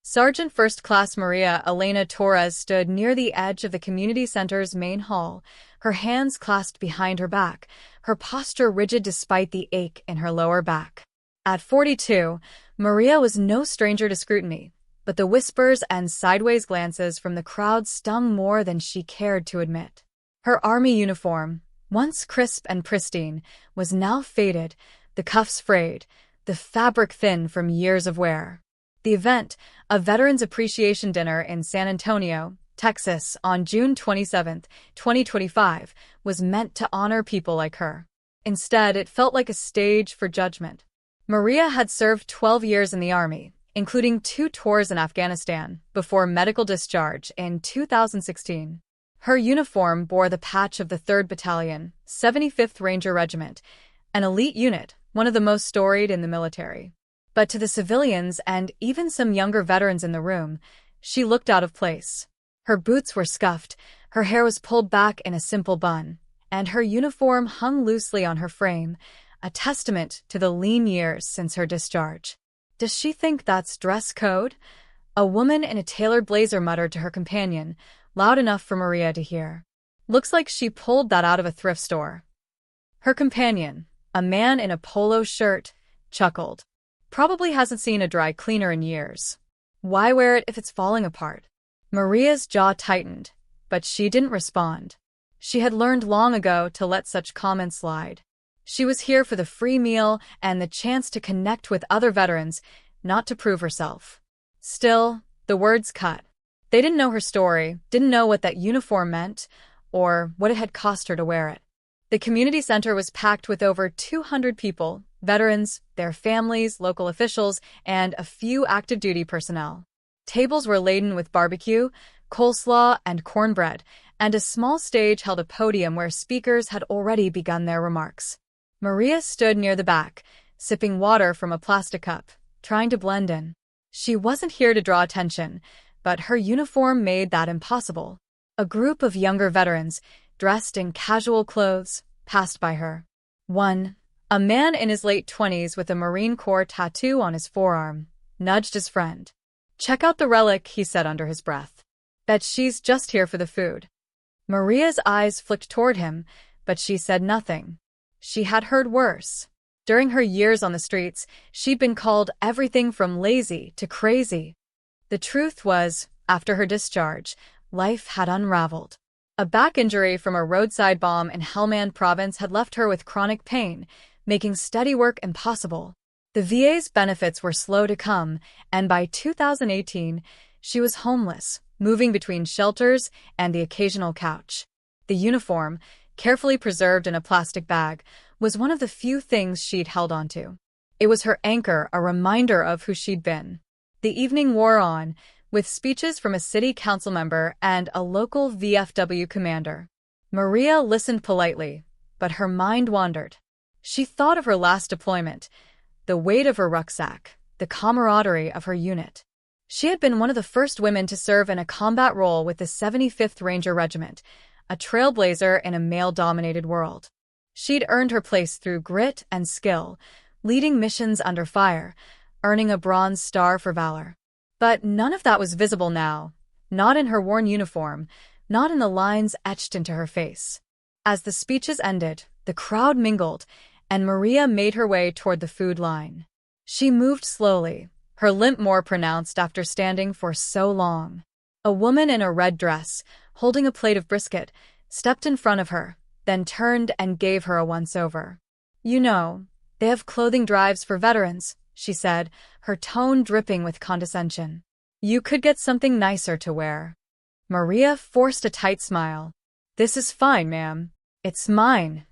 Sergeant First Class Maria Elena Torres stood near the edge of the community center's main hall, her hands clasped behind her back, her posture rigid despite the ache in her lower back. At 42, Maria was no stranger to scrutiny, but the whispers and sideways glances from the crowd stung more than she cared to admit. Her army uniform, once crisp and pristine, was now faded, the cuffs frayed, the fabric thin from years of wear. The event, a Veterans Appreciation Dinner in San Antonio, Texas, on June 27, 2025, was meant to honor people like her. Instead, it felt like a stage for judgment. Maria had served 12 years in the Army, including 2 tours in Afghanistan, before medical discharge in 2016. Her uniform bore the patch of the 3rd Battalion, 75th Ranger Regiment, an elite unit, one of the most storied in the military. But to the civilians and even some younger veterans in the room, she looked out of place. Her boots were scuffed, her hair was pulled back in a simple bun, and her uniform hung loosely on her frame, a testament to the lean years since her discharge. "Does she think that's dress code?" A woman in a tailored blazer muttered to her companion, loud enough for Maria to hear. "Looks like she pulled that out of a thrift store." Her companion, a man in a polo shirt, chuckled. "Probably hasn't seen a dry cleaner in years. Why wear it if it's falling apart?" Maria's jaw tightened, but she didn't respond. She had learned long ago to let such comments slide. She was here for the free meal and the chance to connect with other veterans, not to prove herself. Still, the words cut. They didn't know her story, didn't know what that uniform meant, or what it had cost her to wear it. The community center was packed with over 200 people, veterans, their families, local officials, and a few active duty personnel. Tables were laden with barbecue, coleslaw, and cornbread, and a small stage held a podium where speakers had already begun their remarks. Maria stood near the back, sipping water from a plastic cup, trying to blend in. She wasn't here to draw attention, but her uniform made that impossible. A group of younger veterans, dressed in casual clothes, passed by her. One, a man in his late 20s with a Marine Corps tattoo on his forearm, nudged his friend. "Check out the relic," he said under his breath. "Bet she's just here for the food." Maria's eyes flicked toward him, but she said nothing. She had heard worse. During her years on the streets, she'd been called everything from lazy to crazy. The truth was, after her discharge, life had unraveled. A back injury from a roadside bomb in Helmand province had left her with chronic pain, making steady work impossible. The VA's benefits were slow to come, and by 2018, she was homeless, moving between shelters and the occasional couch. The uniform, carefully preserved in a plastic bag, was one of the few things she'd held onto. It was her anchor, a reminder of who she'd been. The evening wore on, with speeches from a city council member and a local VFW commander. Maria listened politely, but her mind wandered. She thought of her last deployment, the weight of her rucksack, the camaraderie of her unit. She had been one of the first women to serve in a combat role with the 75th Ranger Regiment, a trailblazer in a male-dominated world. She'd earned her place through grit and skill, leading missions under fire, earning a Bronze Star for valor. But none of that was visible now, not in her worn uniform, not in the lines etched into her face. As the speeches ended, the crowd mingled, and Maria made her way toward the food line. She moved slowly, her limp more pronounced after standing for so long. A woman in a red dress, holding a plate of brisket, stepped in front of her, then turned and gave her a once-over. "You know, they have clothing drives for veterans," she said, her tone dripping with condescension. "You could get something nicer to wear." Maria forced a tight smile. "This is fine, ma'am. It's mine."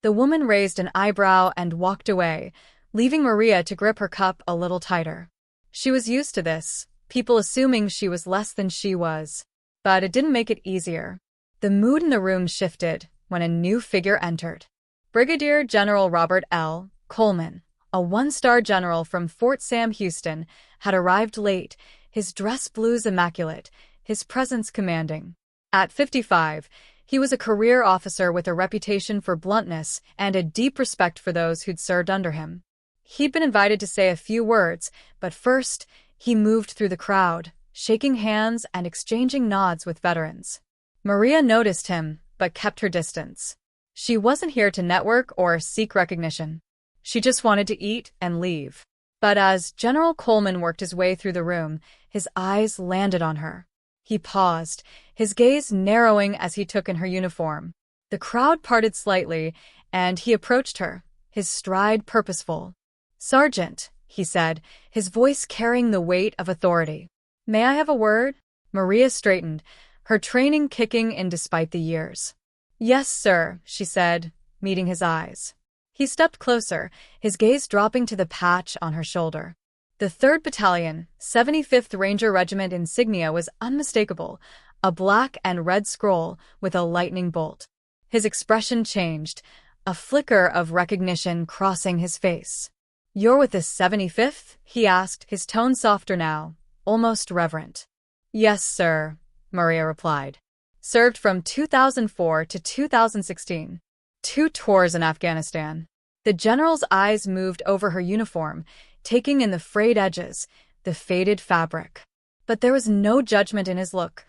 The woman raised an eyebrow and walked away, leaving Maria to grip her cup a little tighter. She was used to this, people assuming she was less than she was. But it didn't make it easier. The mood in the room shifted when a new figure entered. Brigadier General Robert L. Coleman, a one-star general from Fort Sam Houston, had arrived late, his dress blues immaculate, his presence commanding. At 55, he was a career officer with a reputation for bluntness and a deep respect for those who'd served under him. He'd been invited to say a few words, but first, He moved through the crowd, shaking hands and exchanging nods with veterans. Maria noticed him, but kept her distance. She wasn't here to network or seek recognition. She just wanted to eat and leave. But as General Coleman worked his way through the room, his eyes landed on her. He paused, his gaze narrowing as he took in her uniform. The crowd parted slightly, and he approached her, his stride purposeful. "Sergeant," he said, his voice carrying the weight of authority. "May I have a word?" Maria straightened, her training kicking in despite the years. "Yes, sir," she said, meeting his eyes. He stepped closer, his gaze dropping to the patch on her shoulder. The 3rd Battalion, 75th Ranger Regiment insignia was unmistakable, a black and red scroll with a lightning bolt. His expression changed, a flicker of recognition crossing his face. "You're with the 75th?" he asked, his tone softer now, almost reverent. "Yes, sir," Maria replied. "Served from 2004 to 2016. 2 tours in Afghanistan." The general's eyes moved over her uniform, taking in the frayed edges, the faded fabric. But there was no judgment in his look,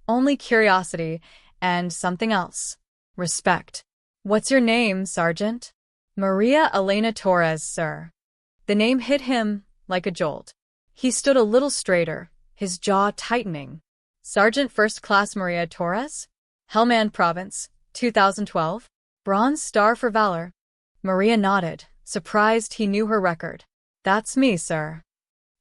only curiosity and something else. Respect. "What's your name, Sergeant?" "Maria Elena Torres, sir." The name hit him like a jolt. He stood a little straighter, his jaw tightening. "Sergeant First Class Maria Torres? Helmand Province, 2012? Bronze Star for Valor." Maria nodded, surprised he knew her record. "That's me, sir."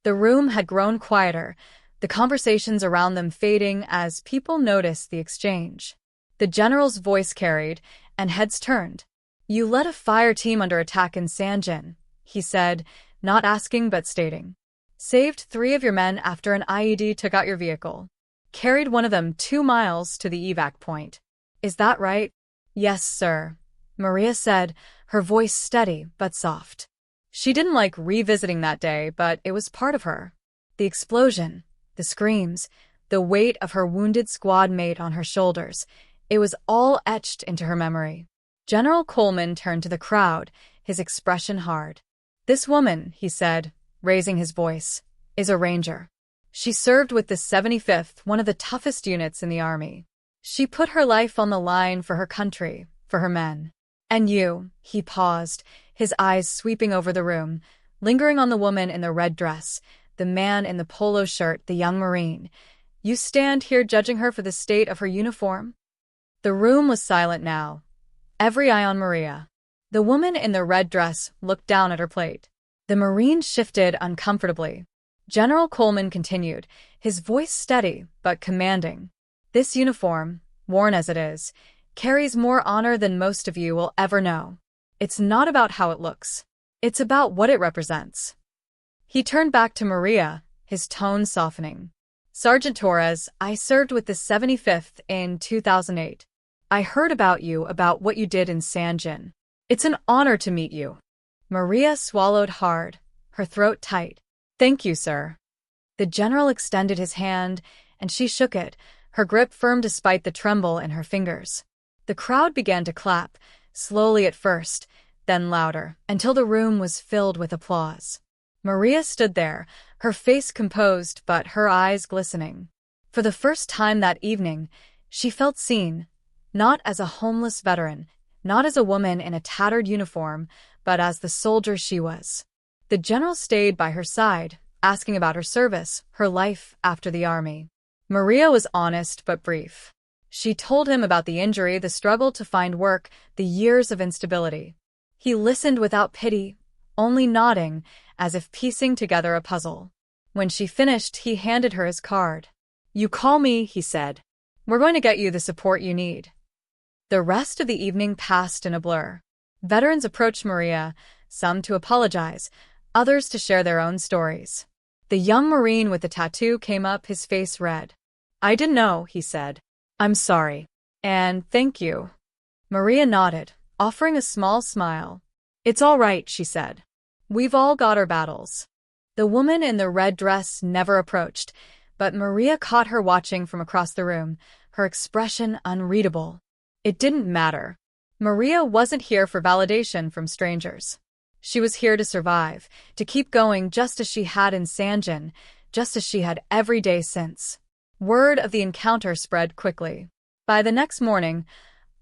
The room had grown quieter, the conversations around them fading as people noticed the exchange. The general's voice carried, and heads turned. "You led a fire team under attack in Sanjin," he said, not asking but stating. "Saved 3 of your men after an IED took out your vehicle. Carried one of them 2 miles to the evac point. Is that right?" "Yes, sir," Maria said, her voice steady but soft. She didn't like revisiting that day, but it was part of her. The explosion, the screams, the weight of her wounded squad mate on her shoulders, it was all etched into her memory. General Coleman turned to the crowd, his expression hard. "This woman," he said, raising his voice, "is a ranger. She served with the 75th, one of the toughest units in the army. She put her life on the line for her country, for her men. And you," he paused, his eyes sweeping over the room, lingering on the woman in the red dress, the man in the polo shirt, the young Marine. "You stand here judging her for the state of her uniform?" The room was silent now, every eye on Maria. The woman in the red dress looked down at her plate. The Marine shifted uncomfortably. General Coleman continued, his voice steady but commanding. "This uniform, worn as it is, carries more honor than most of you will ever know. It's not about how it looks. It's about what it represents." He turned back to Maria, his tone softening. "Sergeant Torres, I served with the 75th in 2008. I heard about you, about what you did in Sanjin. It's an honor to meet you." Maria swallowed hard, her throat tight. "Thank you, sir." The general extended his hand, and she shook it, her grip firm despite the tremble in her fingers. The crowd began to clap, slowly at first, then louder, until the room was filled with applause. Maria stood there, her face composed but her eyes glistening. For the first time that evening, she felt seen, not as a homeless veteran, not as a woman in a tattered uniform, but as the soldier she was. The general stayed by her side, asking about her service, her life after the army. Maria was honest but brief. She told him about the injury, the struggle to find work, the years of instability. He listened without pity, only nodding, as if piecing together a puzzle. When she finished, he handed her his card. "You call me," he said. "We're going to get you the support you need." The rest of the evening passed in a blur. Veterans approached Maria, some to apologize, others to share their own stories. The young Marine with the tattoo came up, his face red. "I didn't know," he said. "I'm sorry. And thank you." Maria nodded, offering a small smile. "It's all right," she said. "We've all got our battles." The woman in the red dress never approached, but Maria caught her watching from across the room, her expression unreadable. It didn't matter. Maria wasn't here for validation from strangers. She was here to survive, to keep going just as she had in Sanjin, just as she had every day since. Word of the encounter spread quickly. By the next morning,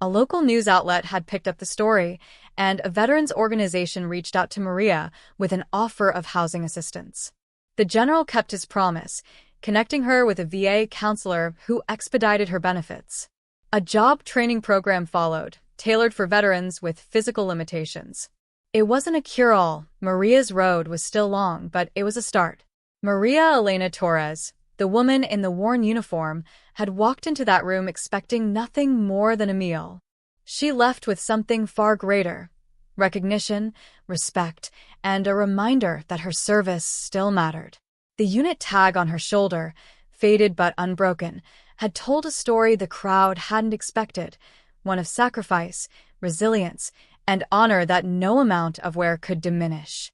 a local news outlet had picked up the story, and a veterans organization reached out to Maria with an offer of housing assistance. The general kept his promise, connecting her with a VA counselor who expedited her benefits. A job training program followed, tailored for veterans with physical limitations. It wasn't a cure-all. Maria's road was still long, but it was a start. Maria Elena Torres, the woman in the worn uniform, had walked into that room expecting nothing more than a meal. She left with something far greater: recognition, respect, and a reminder that her service still mattered. The unit tag on her shoulder, faded but unbroken, had told a story the crowd hadn't expected, one of sacrifice, resilience, and honor that no amount of wear could diminish.